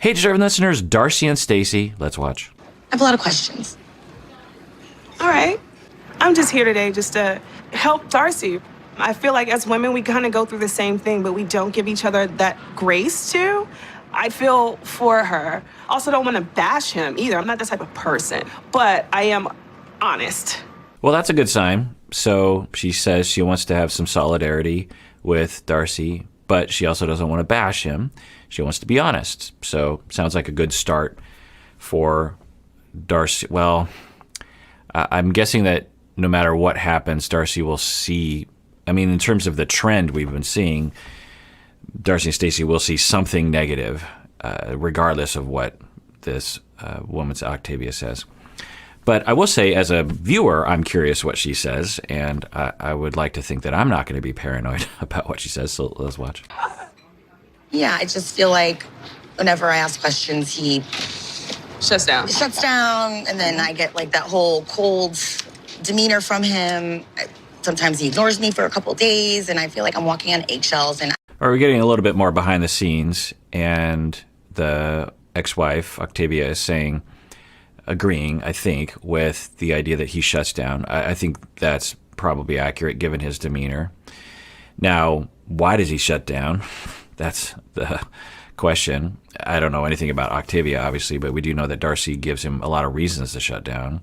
Hey, deserving listeners, Darcey and Stacey. Let's watch. I have a lot of questions. All right. I'm just here today just to help Darcey. I feel like as women, we kind of go through the same thing, but we don't give each other that grace to. I feel for her. Also don't want to bash him either. I'm not that type of person, but I am honest. Well, that's a good sign. So she says she wants to have some solidarity with Darcey, but she also doesn't want to bash him. She wants to be honest. So sounds like a good start for Darcey. Well, I'm guessing that no matter what happens, Darcey will see, I mean, in terms of the trend we've been seeing, Darcey and Stacey will see something negative, regardless of what this woman's Octavia says. But I will say, as a viewer, I'm curious what she says, and I would like to think that I'm not going to be paranoid about what she says, so let's watch. Yeah, I just feel like whenever I ask questions, he Shuts down. shuts down, and then I get like that whole cold demeanor from him. Sometimes he ignores me for a couple days, and I feel like I'm walking on eggshells. And We're getting a little bit more behind the scenes, and the ex-wife, Octavia, is agreeing, I think, with the idea that he shuts down. I think that's probably accurate given his demeanor. Now, why does he shut down? That's the question. I don't know anything about Octavia, obviously, but we do know that Darcey gives him a lot of reasons to shut down,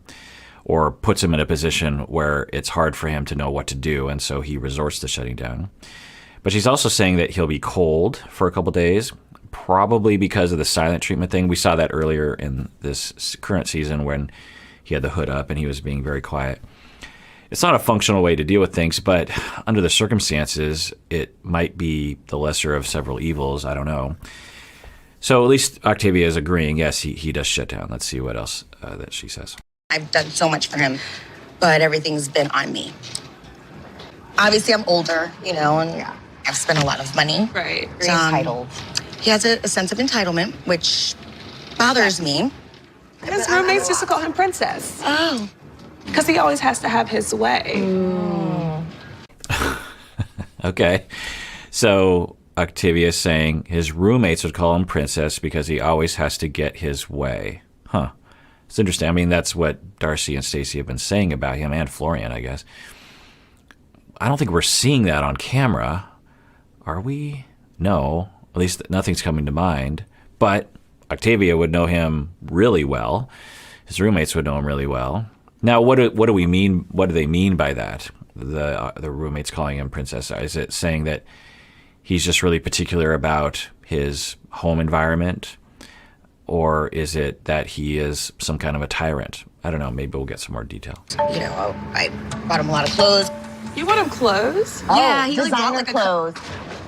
or puts him in a position where it's hard for him to know what to do, and so he resorts to shutting down. But she's also saying that he'll be cold for a couple days, probably because of the silent treatment thing. We saw that earlier in this current season when he had the hood up and he was being very quiet. It's not a functional way to deal with things, but under the circumstances, it might be the lesser of several evils. I don't know. So at least Octavia is agreeing, yes, he does shut down. Let's see what else that she says. I've done so much for him, but everything's been on me. Obviously, I'm older, and I've spent a lot of money. Right. Very entitled. He has a sense of entitlement, which bothers me. His roommates used to call him Princess. Oh. Because he always has to have his way. Okay. So Octavia is saying his roommates would call him Princess because he always has to get his way. Huh. It's interesting. I mean, that's what Darcey and Stacey have been saying about him, and Florian, I guess. I don't think we're seeing that on camera. Are we? No. At least nothing's coming to mind. But Octavia would know him really well. His roommates would know him really well. Now, what do we mean? What do they mean by that? The roommates calling him Princess. Is it saying that he's just really particular about his home environment, or is it that he is some kind of a tyrant? I don't know. Maybe we'll get some more detail. I bought him a lot of clothes. You want him clothes? Yeah, he like bought designer like a clothes.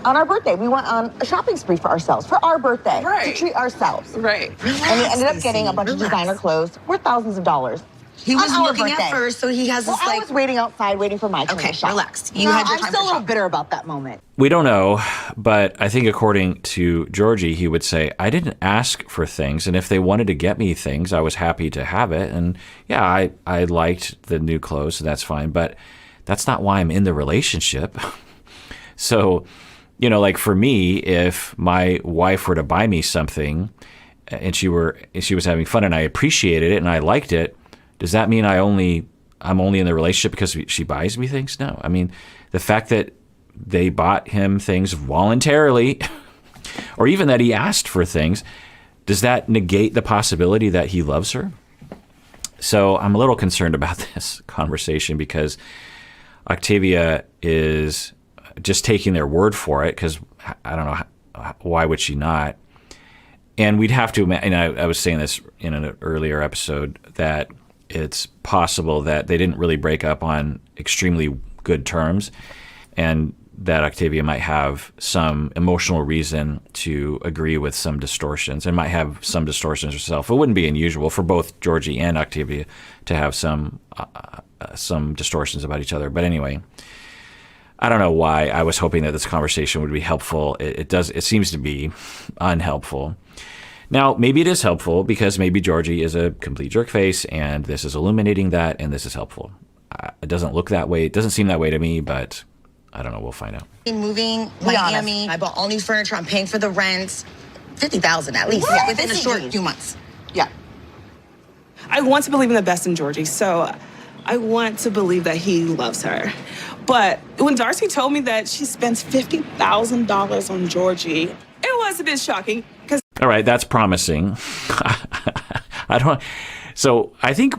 On our birthday, we went on a shopping spree for ourselves, for our birthday, Right. to treat ourselves. Right. And we ended up getting a bunch of designer clothes worth thousands of dollars. He was on our looking birthday. at first, so he has Well, this I like. was waiting outside, waiting for my turn Okay, to shop. relax. You You know, had your I'm time still to a little shop. bitter about that moment. We don't know, but I think according to Georgie, he would say, I didn't ask for things, and if they wanted to get me things, I was happy to have it. And yeah, I liked the new clothes, so that's fine, but that's not why I'm in the relationship. So, like for me, if my wife were to buy me something and she was having fun and I appreciated it and I liked it, does that mean I'm only in the relationship because she buys me things? No. I mean, the fact that they bought him things voluntarily, or even that he asked for things, does that negate the possibility that he loves her? So I'm a little concerned about this conversation because Octavia is just taking their word for it, because I don't know, why would she not? And we'd have to, and I was saying this in an earlier episode, that it's possible that they didn't really break up on extremely good terms, and that Octavia might have some emotional reason to agree with some distortions, and might have some distortions herself. It wouldn't be unusual for both Georgie and Octavia to have some distortions about each other. But anyway, I don't know why I was hoping that this conversation would be helpful. It seems to be unhelpful. Now, maybe it is helpful because maybe Georgie is a complete jerkface and this is illuminating that, and this is helpful. It doesn't look that way. It doesn't seem that way to me, but I don't know. We'll find out. Moving Be Miami. honest. I bought all new furniture. I'm paying for the rent. 50,000 at least What? within a That's short easy. few months. Yeah. I want to believe in the best in Georgie, so I want to believe that he loves her. But when Darcey told me that she spends $50,000 on Georgie, it was a bit shocking because All right, that's promising. I don't. So I think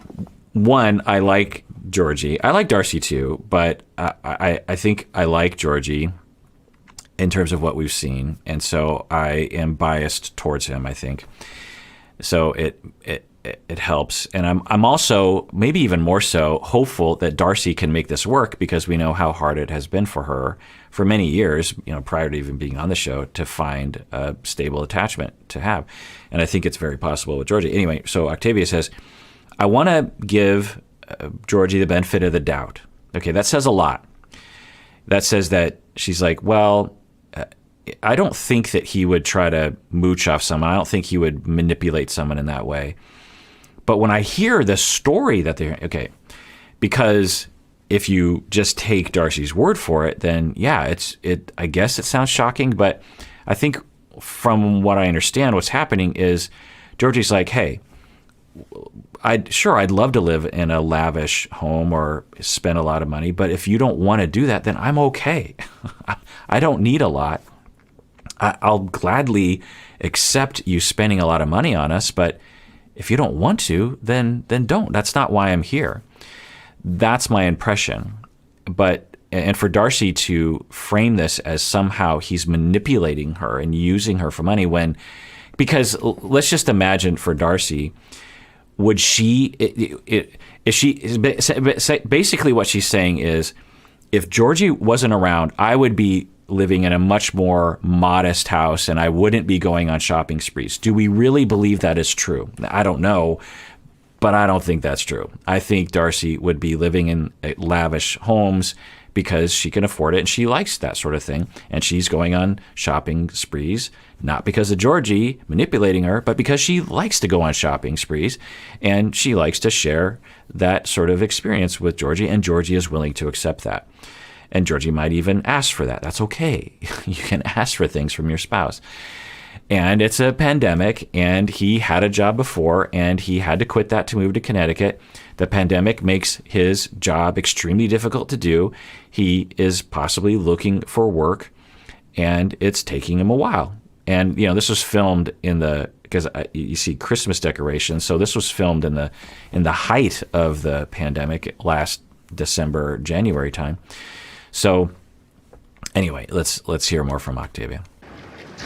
one, I like Georgie. I like Darcey too, but I think I like Georgie in terms of what we've seen, and so I am biased towards him, I think. So it helps, and I'm also maybe even more so hopeful that Darcey can make this work, because we know how hard it has been for her for many years, prior to even being on the show, to find a stable attachment to have, and I think it's very possible with Georgie. Anyway, so Octavia says, I want to give Georgie the benefit of the doubt. Okay, that says a lot. That says that she's like, well, I don't think that he would try to mooch off someone. I don't think he would manipulate someone in that way. But when I hear the story that they're, okay, because if you just take Darcey's word for it, then yeah, I guess it sounds shocking, but I think from what I understand, what's happening is Georgie's like, hey, I'd love to live in a lavish home or spend a lot of money, but if you don't want to do that, then I'm okay. I don't need a lot. I'll gladly accept you spending a lot of money on us, but if you don't want to, then don't. That's not why I'm here. That's my impression. And for Darcey to frame this as somehow he's manipulating her and using her for money, because let's just imagine for Darcey, would she, if she, basically what she's saying is, if Georgie wasn't around, I would be living in a much more modest house and I wouldn't be going on shopping sprees. Do we really believe that is true? I don't know, but I don't think that's true. I think Darcey would be living in lavish homes because she can afford it and she likes that sort of thing. And she's going on shopping sprees, not because of Georgie manipulating her, but because she likes to go on shopping sprees and she likes to share that sort of experience with Georgie, and Georgie is willing to accept that. And Georgie might even ask for that. That's okay. You can ask for things from your spouse. And it's a pandemic, and he had a job before, and he had to quit that to move to Connecticut. The pandemic makes his job extremely difficult to do. He is possibly looking for work, and it's taking him a while. And, this was filmed because you see Christmas decorations. So this was filmed in the height of the pandemic last December, January time. So anyway, let's hear more from Octavia.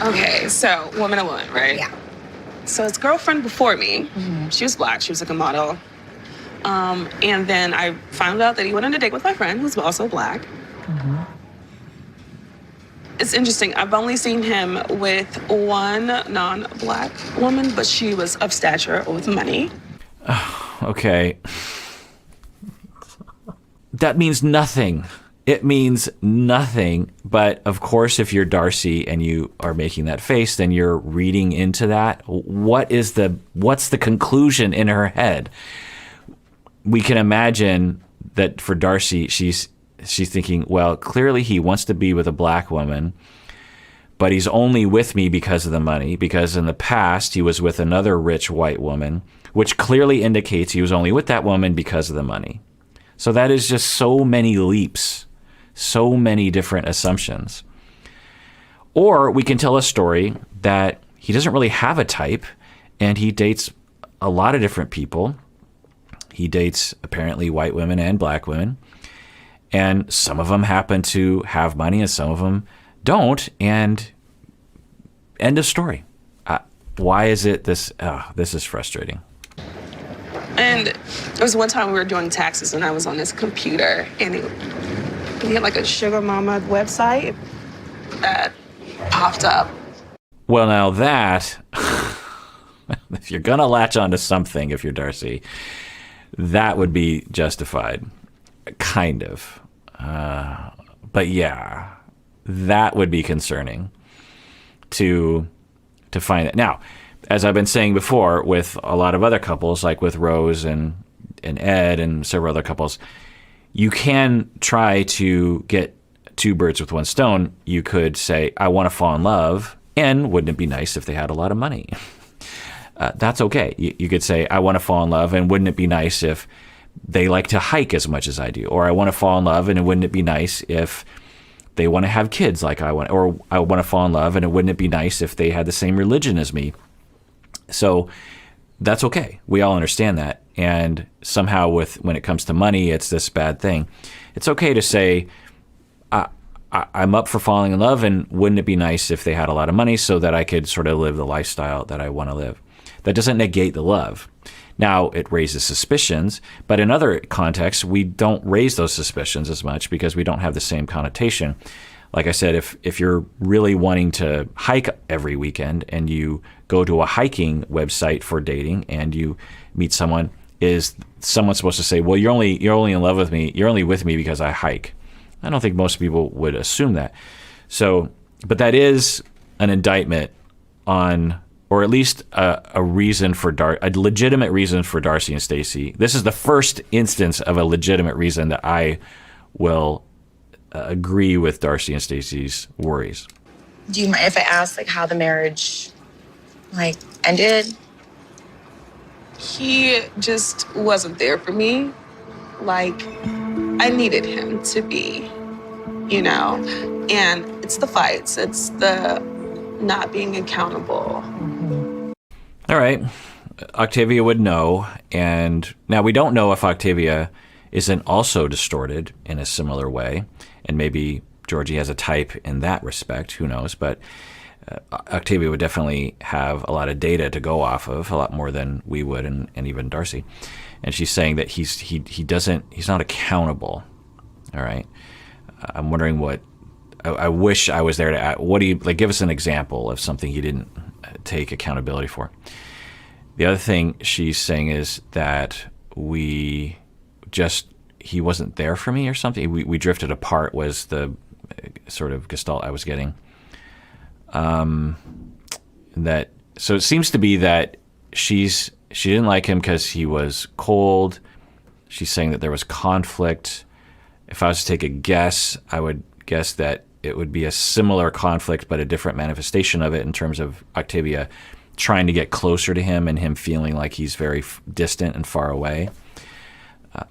okay, so woman to woman, right? Yeah. So his girlfriend before me, she was black. She was like a model. And then I found out that he went on a date with my friend, who's also black. It's interesting. I've only seen him with one non-black woman, but she was of stature with money. Okay. That means nothing. It means nothing. But of course, if you're Darcey and you are making that face, then you're reading into that. What's the conclusion in her head? We can imagine that for Darcey, she's thinking, well, clearly he wants to be with a black woman, but he's only with me because of the money, because in the past he was with another rich white woman, which clearly indicates he was only with that woman because of the money. So that is just so many leaps, so many different assumptions. Or we can tell a story that he doesn't really have a type and he dates a lot of different people. He dates apparently white women and black women. And some of them happen to have money and some of them don't. And end of story. Why is it this? This is frustrating. And there was one time we were doing taxes and I was on this computer and he had like a Sugar Mama website that popped up. Well, now that, if you're going to latch onto something, if you're Darcey, that would be justified. Kind of. But yeah, that would be concerning to find it. Now, as I've been saying before, with a lot of other couples, like with Rose and Ed and several other couples, you can try to get two birds with one stone. You could say, I want to fall in love, And wouldn't it be nice if they had a lot of money? That's okay. You could say, I want to fall in love, and wouldn't it be nice if they like to hike as much as I do? Or I want to fall in love, and wouldn't it be nice if they want to have kids like I want? Or I want to fall in love, and wouldn't it be nice if they had the same religion as me? So that's okay. We all understand that. And somehow when it comes to money, it's this bad thing. It's okay to say, I'm up for falling in love, and wouldn't it be nice if they had a lot of money so that I could sort of live the lifestyle that I want to live? That doesn't negate the love. Now, it raises suspicions, but in other contexts, we don't raise those suspicions as much because we don't have the same connotation. Like I said, if you're really wanting to hike every weekend and you go to a hiking website for dating and you meet someone, is someone supposed to say, well, you're only in love with me, you're only with me because I hike? I don't think most people would assume that. So, but that is an indictment on, or at least a reason for a legitimate reason for Darcey and Stacey. This is the first instance of a legitimate reason that I will agree with Darcey and Stacey's worries. Do you mind if I ask like how the marriage ended? He just wasn't there for me. Like, I needed him to be, and it's the fights, it's the not being accountable. All right. Octavia would know. And now we don't know if Octavia isn't also distorted in a similar way. And maybe Georgie has a type in that respect. Who knows? But Octavia would definitely have a lot of data to go off of, a lot more than we would, and even Darcey. And she's saying that he's not accountable. All right. I'm wondering what, I wish I was there to add, what do you, give us an example of something he didn't take accountability for. The other thing she's saying is that he wasn't there for me or something. We drifted apart was the sort of gestalt I was getting. So it seems to be that she didn't like him because he was cold. She's saying that there was conflict. If I was to take a guess, I would guess that it would be a similar conflict, but a different manifestation of it in terms of Octavia trying to get closer to him and him feeling like he's very distant and far away.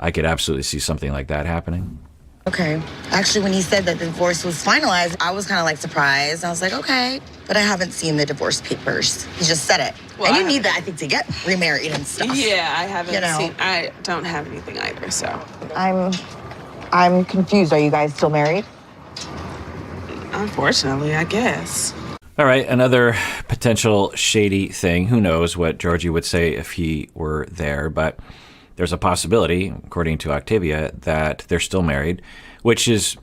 I could absolutely see something like that happening. Okay. Actually, when he said that the divorce was finalized, I was kind of surprised. I was like, okay. But I haven't seen the divorce papers. He just said it. Well, and you need that, I think, to get remarried and stuff. Yeah, I haven't seen, I don't have anything either, so. I'm confused. Are you guys still married? Unfortunately, I guess. All right, another potential shady thing. Who knows what Georgie would say if he were there, but there's a possibility, according to Octavia, that they're still married, which is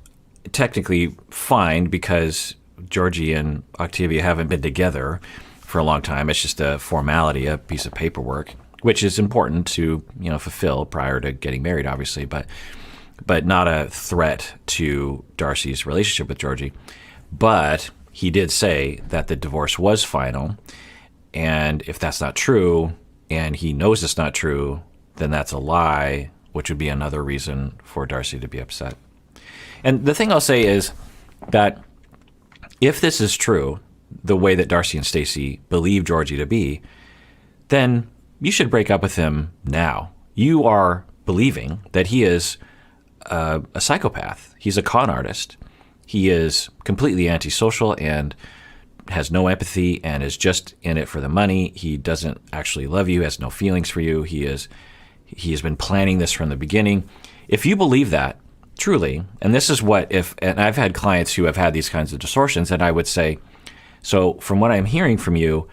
technically fine because Georgie and Octavia haven't been together for a long time. It's just a formality, a piece of paperwork, which is important to fulfill prior to getting married, obviously, but not a threat to Darcey's relationship with Georgie. But he did say that the divorce was final, and if that's not true, and he knows it's not true, then that's a lie, which would be another reason for Darcey to be upset. And the thing I'll say is that if this is true, the way that Darcey and Stacey believe Georgie to be, then you should break up with him now. You are believing that he is a psychopath. He's a con artist. He is completely antisocial and has no empathy and is just in it for the money. He doesn't actually love you, has no feelings for you. He has been planning this from the beginning. If you believe that, truly, and this is and I've had clients who have had these kinds of distortions, and I would say, so from what I'm hearing from you,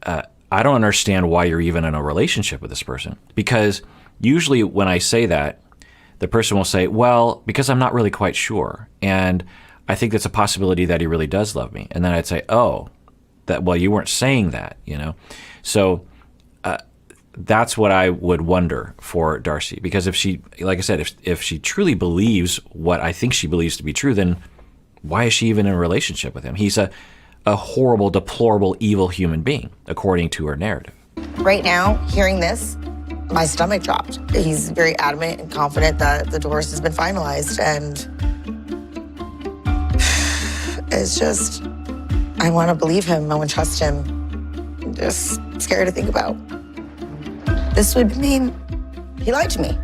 I don't understand why you're even in a relationship with this person. Because usually when I say that, the person will say, well, because I'm not really quite sure. And I think that's a possibility that he really does love me. And then I'd say, well, you weren't saying that, So that's what I would wonder for Darcey. Because if she, like I said, if she truly believes what I think she believes to be true, then why is she even in a relationship with him? He's a horrible, deplorable, evil human being, according to her narrative. Right now, hearing this, my stomach dropped. He's very adamant and confident that the divorce has been finalized, and it's just, I want to believe him. I want to trust him. I'm just scared to think about. This would mean he lied to me.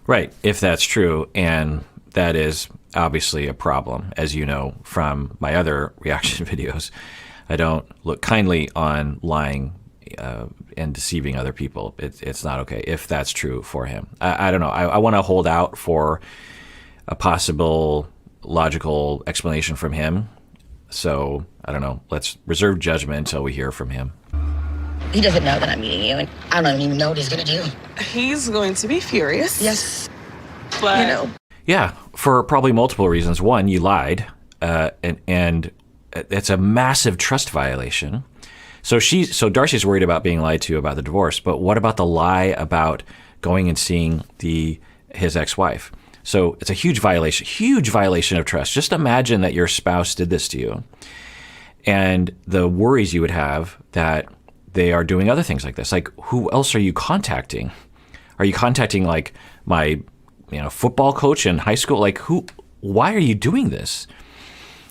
Right, if that's true, and that is obviously a problem, as you know from my other reaction videos. I don't look kindly on lying and deceiving other people. It's not okay if that's true for him. I don't know. I want to hold out for a possible logical explanation from him. So, I don't know. Let's reserve judgment until we hear from him. He doesn't know that I'm meeting you, and I don't even know what he's going to do. He's going to be furious. Yes. But, You know. Yeah, for probably multiple reasons. One, you lied, and it's a massive trust violation. So Darcey's worried about being lied to about the divorce, but what about the lie about going and seeing his ex-wife? So it's a huge violation of trust. Just imagine that your spouse did this to you, and the worries you would have that they are doing other things like this. Like, who else are you contacting? Are you contacting like my football coach in high school? Like, why are you doing this?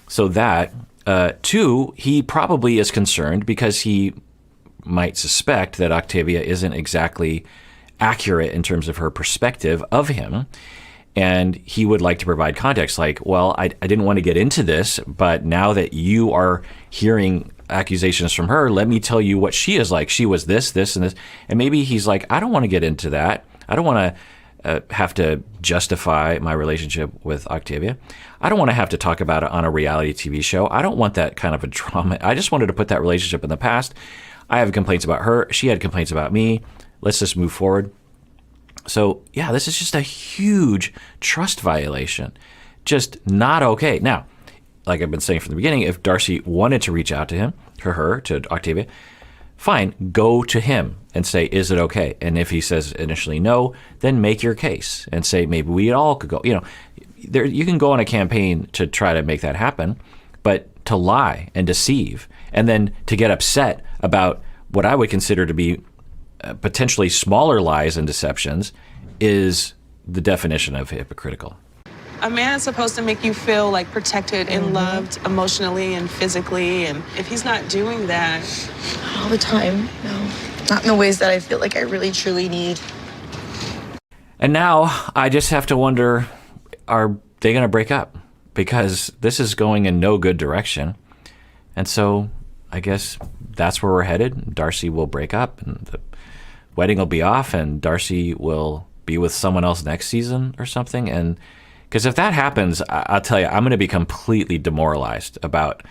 So that, two, he probably is concerned because he might suspect that Octavia isn't exactly accurate in terms of her perspective of him. And he would like to provide context like, well, I didn't want to get into this, but now that you are hearing accusations from her, let me tell you what she is like. She was this, this, and this. And maybe he's like, I don't want to get into that. I don't want to have to justify my relationship with Octavia. I don't want to have to talk about it on a reality TV show. I don't want that kind of a drama. I just wanted to put that relationship in the past. I have complaints about her. She had complaints about me. Let's just move forward. So, yeah, this is just a huge trust violation. Just not okay. Now, like I've been saying from the beginning, if Darcey wanted to reach out to him, to Octavia, fine, go to him and say, is it okay? And if he says initially no, then make your case and say, maybe we all could go. You can go on a campaign to try to make that happen, but to lie and deceive and then to get upset about what I would consider to be potentially smaller lies and deceptions is the definition of hypocritical. a man is supposed to make you feel like protected and loved emotionally and physically. And if he's not doing that all the time, no. Not in the ways that I feel like I really, truly need. And now I just have to wonder, are they going to break up? Because this is going in no good direction. And so I guess that's where we're headed. Darcey will break up and the wedding will be off and Darcey will be with someone else next season or something. And because if that happens, I'll tell you, I'm going to be completely demoralized about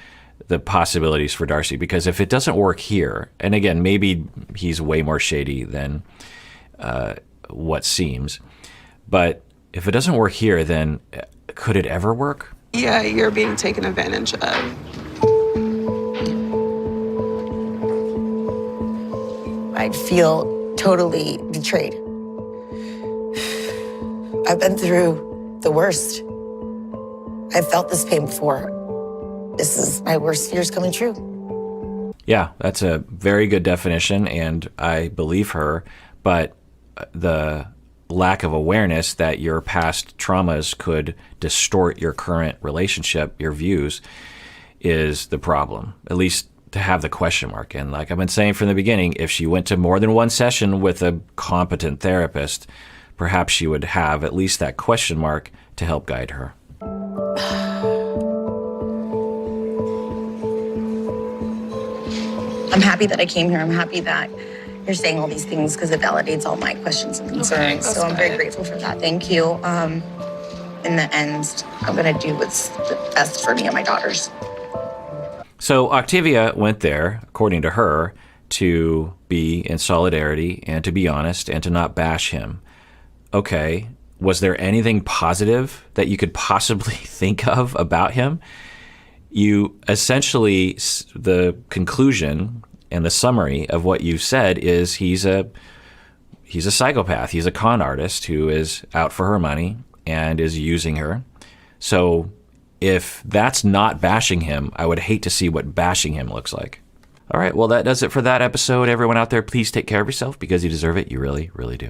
the possibilities for Darcey. Because if it doesn't work here, and again, maybe he's way more shady than what seems, but if it doesn't work here, then could it ever work? Yeah, you're being taken advantage of. I'd feel totally betrayed. I've been through the worst. I've felt this pain before. This is my worst fears coming true. Yeah, that's a very good definition, and I believe her, but the lack of awareness that your past traumas could distort your current relationship, your views, is the problem, at least to have the question mark. And like I've been saying from the beginning, if she went to more than one session with a competent therapist, perhaps she would have at least that question mark to help guide her. I'm happy that I came here. I'm happy that you're saying all these things because it validates all my questions and concerns. Okay, so I'm very grateful for that. Thank you. In the end, I'm going to do what's the best for me and my daughters. So Octavia went there, according to her, to be in solidarity and to be honest and to not bash him. Okay, was there anything positive that you could possibly think of about him? You essentially, the conclusion and the summary of what you said is he's a psychopath. He's a con artist who is out for her money and is using her. So if that's not bashing him, I would hate to see what bashing him looks like. All right, well, that does it for that episode. Everyone out there, please take care of yourself because you deserve it. You really, really do.